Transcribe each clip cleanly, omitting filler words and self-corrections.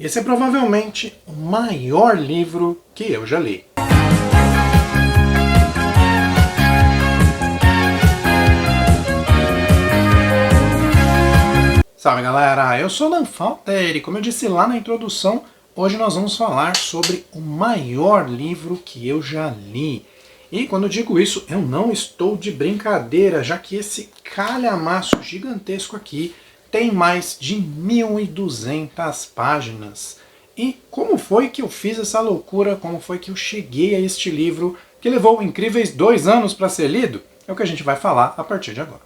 E esse é provavelmente o maior livro que eu já li. Salve galera, eu sou Dan Falter e como eu disse lá na introdução, hoje nós vamos falar sobre o maior livro que eu já li. E quando eu digo isso, eu não estou de brincadeira, já que esse calhamaço gigantesco aqui tem mais de 1.200 páginas. E como foi que eu fiz essa loucura, como foi que eu cheguei a este livro, que levou incríveis 2 anos para ser lido, é o que a gente vai falar a partir de agora.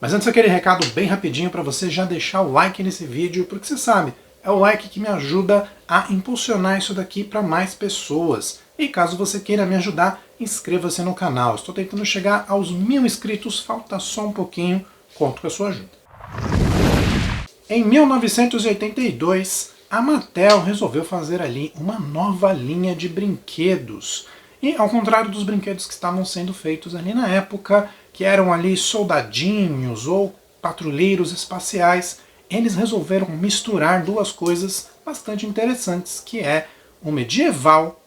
Mas antes aquele recado bem rapidinho para você já deixar o like nesse vídeo, porque você sabe, é o like que me ajuda a impulsionar isso daqui para mais pessoas. E caso você queira me ajudar, inscreva-se no canal. Estou tentando chegar aos 1000 inscritos, falta só um pouquinho, conto com a sua ajuda. Em 1982, a Mattel resolveu fazer ali uma nova linha de brinquedos. E ao contrário dos brinquedos que estavam sendo feitos ali na época, que eram ali soldadinhos ou patrulheiros espaciais, eles resolveram misturar duas coisas bastante interessantes, que é o medieval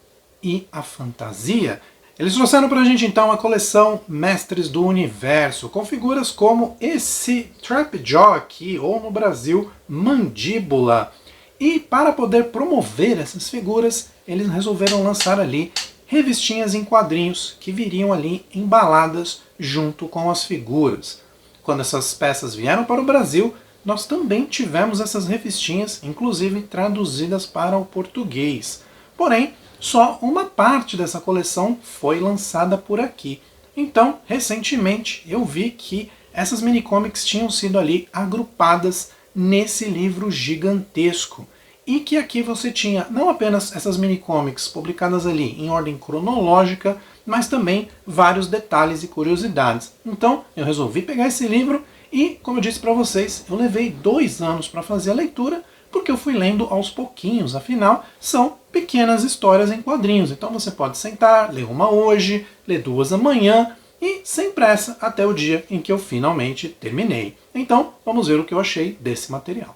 e a fantasia. Eles trouxeram pra gente então a coleção Mestres do Universo, com figuras como esse Trapjaw aqui, ou no Brasil, Mandíbula. E para poder promover essas figuras, eles resolveram lançar ali revistinhas em quadrinhos que viriam ali embaladas junto com as figuras. Quando essas peças vieram para o Brasil, nós também tivemos essas revistinhas, inclusive traduzidas para o português. Porém, só uma parte dessa coleção foi lançada por aqui. Então, recentemente, eu vi que essas minicomics tinham sido ali agrupadas nesse livro gigantesco. E que aqui você tinha não apenas essas minicomics publicadas ali em ordem cronológica, mas também vários detalhes e curiosidades. Então eu resolvi pegar esse livro e, como eu disse para vocês, eu levei 2 anos para fazer a leitura, porque eu fui lendo aos pouquinhos, afinal são pequenas histórias em quadrinhos. Então você pode sentar, ler uma hoje, ler 2 amanhã e sem pressa até o dia em que eu finalmente terminei. Então vamos ver o que eu achei desse material.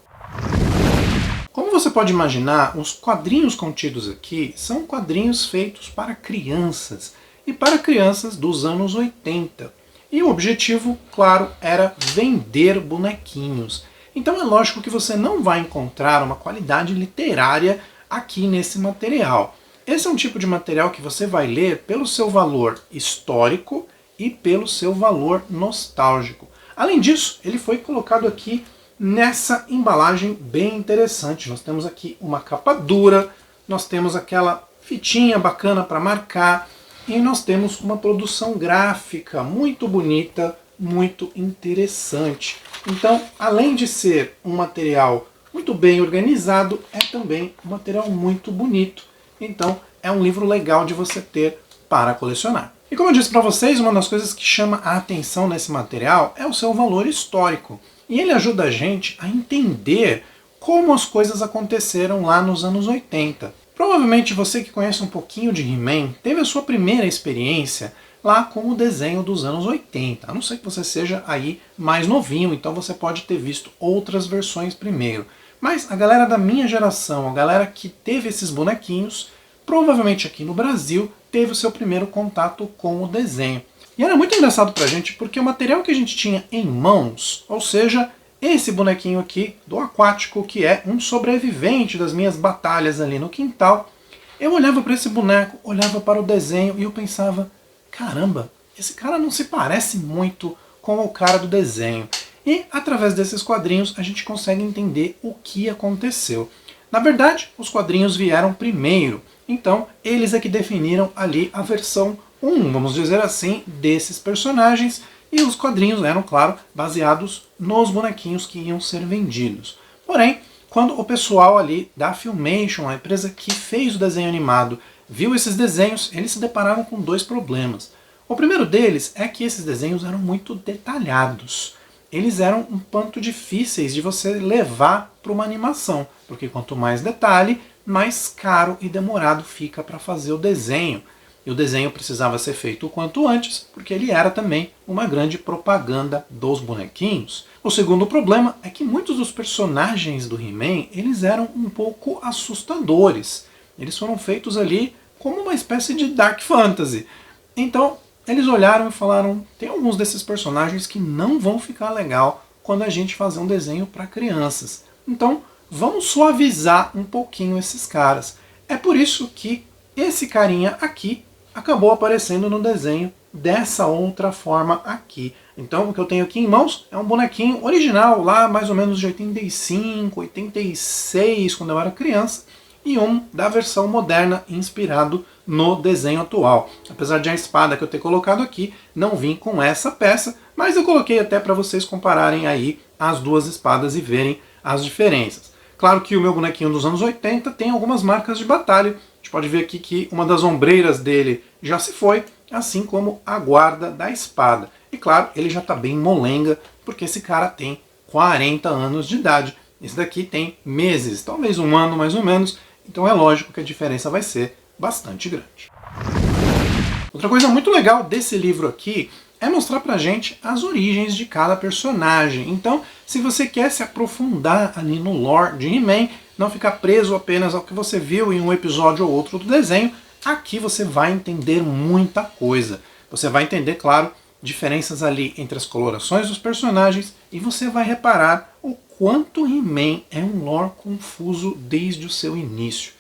Como você pode imaginar, os quadrinhos contidos aqui são quadrinhos feitos para crianças, e para crianças dos anos 80. E o objetivo, claro, era vender bonequinhos. Então é lógico que você não vai encontrar uma qualidade literária aqui nesse material. Esse é um tipo de material que você vai ler pelo seu valor histórico e pelo seu valor nostálgico. Além disso, ele foi colocado aqui nessa embalagem bem interessante. Nós temos aqui uma capa dura, nós temos aquela fitinha bacana para marcar e nós temos uma produção gráfica muito bonita, muito interessante. Então, além de ser um material muito bem organizado, é também um material muito bonito. Então, é um livro legal de você ter para colecionar. E como eu disse para vocês, uma das coisas que chama a atenção nesse material é o seu valor histórico. E ele ajuda a gente a entender como as coisas aconteceram lá nos anos 80. Provavelmente você que conhece um pouquinho de He-Man teve a sua primeira experiência lá com o desenho dos anos 80. A não ser que você seja aí mais novinho, então você pode ter visto outras versões primeiro. Mas a galera da minha geração, a galera que teve esses bonequinhos, provavelmente aqui no Brasil, teve o seu primeiro contato com o desenho. E era muito engraçado pra gente porque o material que a gente tinha em mãos, ou seja, esse bonequinho aqui do Aquático, que é um sobrevivente das minhas batalhas ali no quintal, eu olhava para esse boneco, olhava para o desenho e eu pensava, caramba, esse cara não se parece muito com o cara do desenho. E através desses quadrinhos a gente consegue entender o que aconteceu. Na verdade, os quadrinhos vieram primeiro, então eles é que definiram ali a versão 1, vamos dizer assim, desses personagens, e os quadrinhos eram, claro, baseados nos bonequinhos que iam ser vendidos. Porém, quando o pessoal ali da Filmation, a empresa que fez o desenho animado, viu esses desenhos, eles se depararam com 2 problemas. O primeiro deles é que esses desenhos eram muito detalhados. Eles eram um tanto difíceis de você levar para uma animação, porque quanto mais detalhe, mais caro e demorado fica para fazer o desenho. E o desenho precisava ser feito o quanto antes, porque ele era também uma grande propaganda dos bonequinhos. O segundo problema é que muitos dos personagens do He-Man, eles eram um pouco assustadores. Eles foram feitos ali como uma espécie de dark fantasy. Então, eles olharam e falaram, tem alguns desses personagens que não vão ficar legal quando a gente fazer um desenho para crianças. Então, vamos suavizar um pouquinho esses caras. É por isso que esse carinha aqui acabou aparecendo no desenho dessa outra forma aqui. Então, o que eu tenho aqui em mãos é um bonequinho original, lá mais ou menos de 85, 86, quando eu era criança, e um da versão moderna inspirado no desenho atual. Apesar de a espada que eu ter colocado aqui não vir com essa peça, mas eu coloquei até para vocês compararem aí as duas espadas e verem as diferenças. Claro que o meu bonequinho dos anos 80 tem algumas marcas de batalha. A gente pode ver aqui que uma das ombreiras dele já se foi, assim como a guarda da espada. E claro, ele já está bem molenga, porque esse cara tem 40 anos de idade. Esse daqui tem meses, talvez um ano mais ou menos. Então é lógico que a diferença vai ser bastante grande. Outra coisa muito legal desse livro aqui é mostrar pra gente as origens de cada personagem. Então, se você quer se aprofundar ali no lore de He-Man, não ficar preso apenas ao que você viu em um episódio ou outro do desenho, aqui você vai entender muita coisa. Você vai entender, claro, diferenças ali entre as colorações dos personagens e você vai reparar o quanto He-Man é um lore confuso desde o seu início.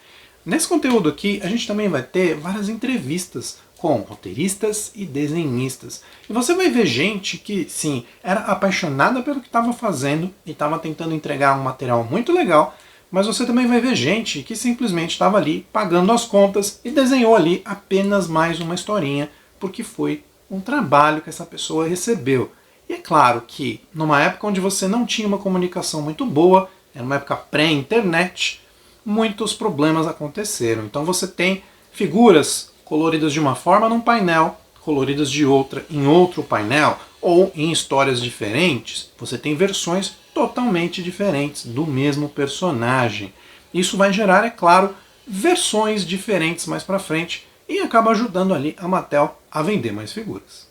Nesse conteúdo aqui, a gente também vai ter várias entrevistas com roteiristas e desenhistas. E você vai ver gente que, sim, era apaixonada pelo que estava fazendo e estava tentando entregar um material muito legal, mas você também vai ver gente que simplesmente estava ali pagando as contas e desenhou ali apenas mais uma historinha, porque foi um trabalho que essa pessoa recebeu. E é claro que, numa época onde você não tinha uma comunicação muito boa, era uma época pré-internet, muitos problemas aconteceram. Então você tem figuras coloridas de uma forma num painel, coloridas de outra em outro painel, ou em histórias diferentes, você tem versões totalmente diferentes do mesmo personagem. Isso vai gerar, é claro, versões diferentes mais pra frente e acaba ajudando ali a Mattel a vender mais figuras.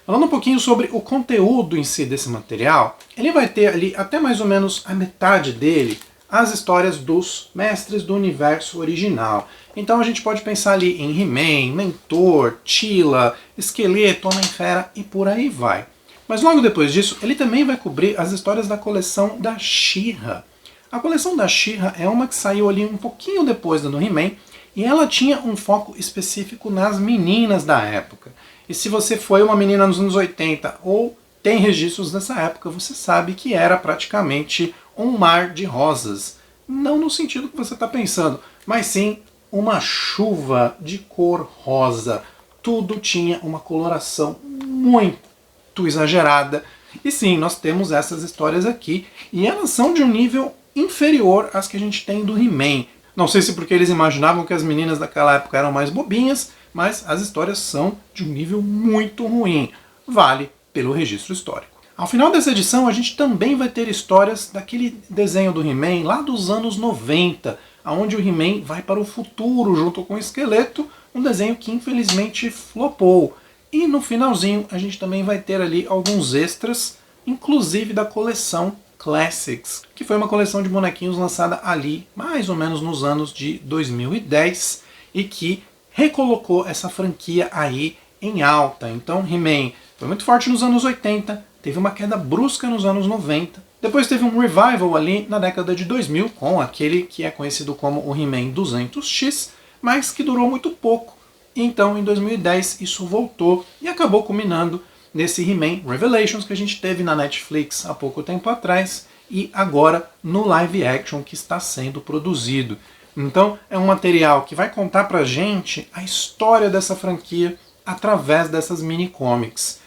Falando um pouquinho sobre o conteúdo em si desse material, ele vai ter ali até mais ou menos a metade dele as histórias dos mestres do universo original. Então a gente pode pensar ali em He-Man, Mentor, Teela, Esqueleto, Homem-Fera e por aí vai. Mas logo depois disso, ele também vai cobrir as histórias da coleção da She-Ra. A coleção da She-Ra é uma que saiu ali um pouquinho depois da do He-Man, e ela tinha um foco específico nas meninas da época. E se você foi uma menina nos anos 80 ou tem registros dessa época, você sabe que era praticamente um mar de rosas. Não no sentido que você está pensando, mas sim uma chuva de cor rosa. Tudo tinha uma coloração muito exagerada. E sim, nós temos essas histórias aqui, e elas são de um nível inferior às que a gente tem do He-Man. Não sei se porque eles imaginavam que as meninas daquela época eram mais bobinhas, mas as histórias são de um nível muito ruim. Vale pelo registro histórico. Ao final dessa edição, a gente também vai ter histórias daquele desenho do He-Man lá dos anos 90, onde o He-Man vai para o futuro junto com o Esqueleto, um desenho que infelizmente flopou. E no finalzinho a gente também vai ter ali alguns extras, inclusive da coleção Classics, que foi uma coleção de bonequinhos lançada ali mais ou menos nos anos de 2010 e que recolocou essa franquia aí em alta. Então He-Man foi muito forte nos anos 80, teve uma queda brusca nos anos 90, depois teve um revival ali na década de 2000 com aquele que é conhecido como o He-Man 200X, mas que durou muito pouco. Então em 2010 isso voltou e acabou culminando nesse He-Man Revelations que a gente teve na Netflix há pouco tempo atrás e agora no live action que está sendo produzido. Então é um material que vai contar pra gente a história dessa franquia através dessas mini-comics.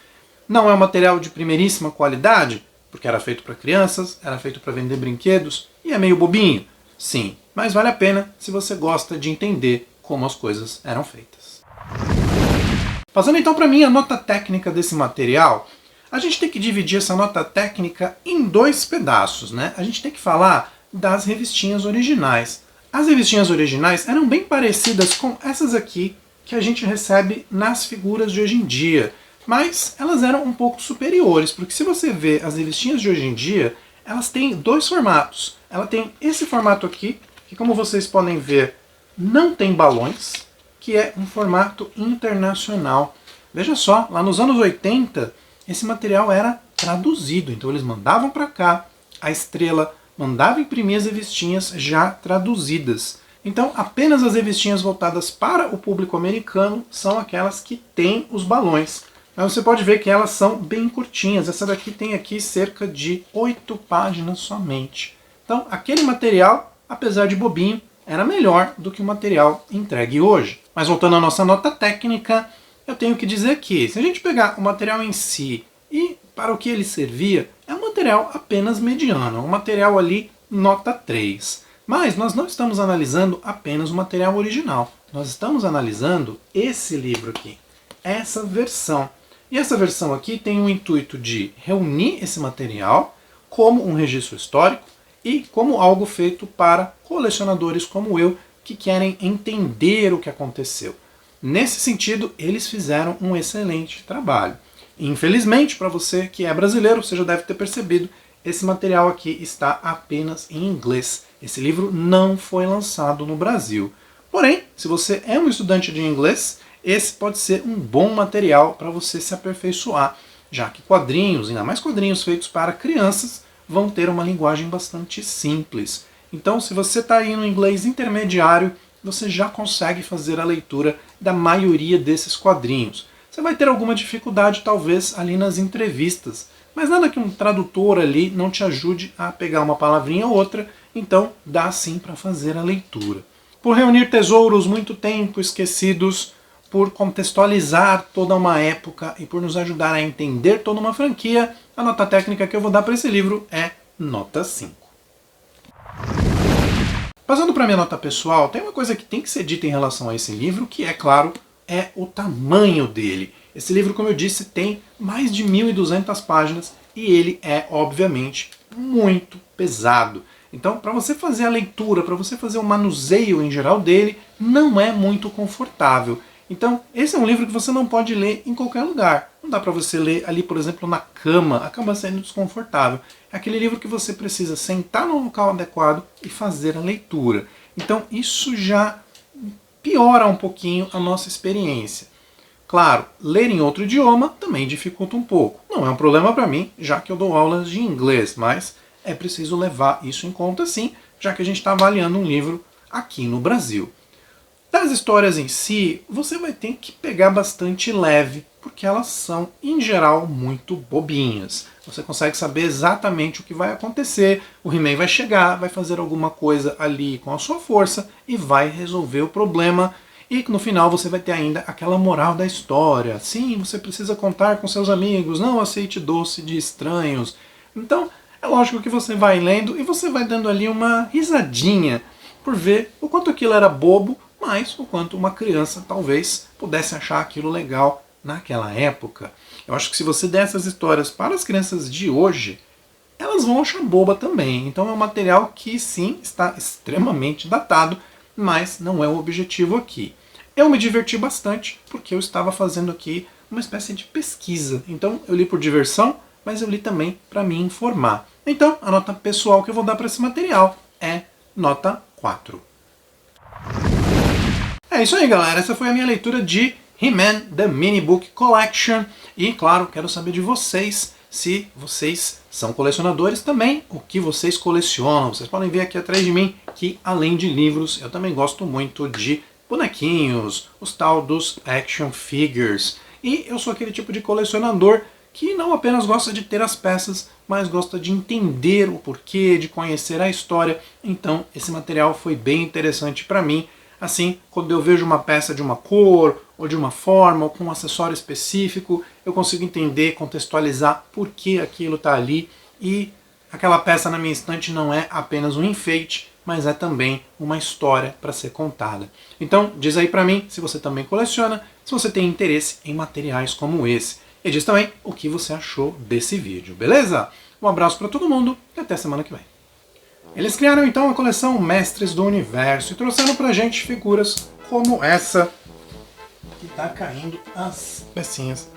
Não é um material de primeiríssima qualidade, porque era feito para crianças, era feito para vender brinquedos e é meio bobinho. Sim, mas vale a pena se você gosta de entender como as coisas eram feitas. Passando então para mim a nota técnica desse material, a gente tem que dividir essa nota técnica em dois pedaços, né? A gente tem que falar das revistinhas originais. As revistinhas originais eram bem parecidas com essas aqui que a gente recebe nas figuras de hoje em dia, mas elas eram um pouco superiores, porque se você vê as revistinhas de hoje em dia, elas têm dois formatos. Ela tem esse formato aqui, que como vocês podem ver, não tem balões, que é um formato internacional. Veja só, lá nos anos 80, esse material era traduzido, então eles mandavam para cá, a Estrela mandava imprimir as revistinhas já traduzidas. Então apenas as revistinhas voltadas para o público americano são aquelas que têm os balões. Mas você pode ver que elas são bem curtinhas, essa daqui tem aqui cerca de 8 páginas somente. Então aquele material, apesar de bobinho, era melhor do que o material entregue hoje. Mas voltando à nossa nota técnica, eu tenho que dizer que se a gente pegar o material em si e para o que ele servia, é um material apenas mediano, um material ali nota 3. Mas nós não estamos analisando apenas o material original, nós estamos analisando esse livro aqui, essa versão. E essa versão aqui tem o intuito de reunir esse material como um registro histórico e como algo feito para colecionadores como eu, que querem entender o que aconteceu. Nesse sentido, eles fizeram um excelente trabalho. Infelizmente, para você que é brasileiro, você já deve ter percebido, esse material aqui está apenas em inglês. Esse livro não foi lançado no Brasil. Porém, se você é um estudante de inglês, esse pode ser um bom material para você se aperfeiçoar, já que quadrinhos, ainda mais quadrinhos feitos para crianças, vão ter uma linguagem bastante simples. Então, se você está aí no inglês intermediário, você já consegue fazer a leitura da maioria desses quadrinhos. Você vai ter alguma dificuldade, talvez, ali nas entrevistas, mas nada que um tradutor ali não te ajude a pegar uma palavrinha ou outra, então dá sim para fazer a leitura. Por reunir tesouros muito tempo esquecidos, por contextualizar toda uma época e por nos ajudar a entender toda uma franquia, a nota técnica que eu vou dar para esse livro é nota 5. Passando para a minha nota pessoal, tem uma coisa que tem que ser dita em relação a esse livro, que é, claro, é o tamanho dele. Esse livro, como eu disse, tem mais de 1.200 páginas e ele é, obviamente, muito pesado. Então, para você fazer a leitura, para você fazer o manuseio em geral dele, não é muito confortável. Então, esse é um livro que você não pode ler em qualquer lugar. Não dá para você ler ali, por exemplo, na cama, acaba sendo desconfortável. É aquele livro que você precisa sentar no local adequado e fazer a leitura. Então, isso já piora um pouquinho a nossa experiência. Claro, ler em outro idioma também dificulta um pouco. Não é um problema para mim, já que eu dou aulas de inglês, mas é preciso levar isso em conta sim, já que a gente está avaliando um livro aqui no Brasil. Das histórias em si, você vai ter que pegar bastante leve, porque elas são, em geral, muito bobinhas. Você consegue saber exatamente o que vai acontecer, o He-Man vai chegar, vai fazer alguma coisa ali com a sua força e vai resolver o problema. E no final você vai ter ainda aquela moral da história. Sim, você precisa contar com seus amigos, não aceite doce de estranhos. Então, é lógico que você vai lendo e você vai dando ali uma risadinha por ver o quanto aquilo era bobo, mas o quanto uma criança talvez pudesse achar aquilo legal naquela época. Eu acho que se você der essas histórias para as crianças de hoje, elas vão achar boba também. Então é um material que sim, está extremamente datado, mas não é o objetivo aqui. Eu me diverti bastante porque eu estava fazendo aqui uma espécie de pesquisa. Então eu li por diversão, mas eu li também para me informar. Então a nota pessoal que eu vou dar para esse material é nota 4. É isso aí, galera. Essa foi a minha leitura de He-Man The Mini Book Collection. E, claro, quero saber de vocês, se vocês são colecionadores também, o que vocês colecionam. Vocês podem ver aqui atrás de mim que, além de livros, eu também gosto muito de bonequinhos, os tal dos action figures. E eu sou aquele tipo de colecionador que não apenas gosta de ter as peças, mas gosta de entender o porquê, de conhecer a história. Então, esse material foi bem interessante para mim. Assim, quando eu vejo uma peça de uma cor, ou de uma forma, ou com um acessório específico, eu consigo entender, contextualizar por que aquilo está ali. E aquela peça na minha estante não é apenas um enfeite, mas é também uma história para ser contada. Então, diz aí para mim se você também coleciona, se você tem interesse em materiais como esse. E diz também o que você achou desse vídeo, beleza? Um abraço para todo mundo e até semana que vem. Eles criaram então a coleção Mestres do Universo e trouxeram pra gente figuras como essa, tá caindo as pecinhas.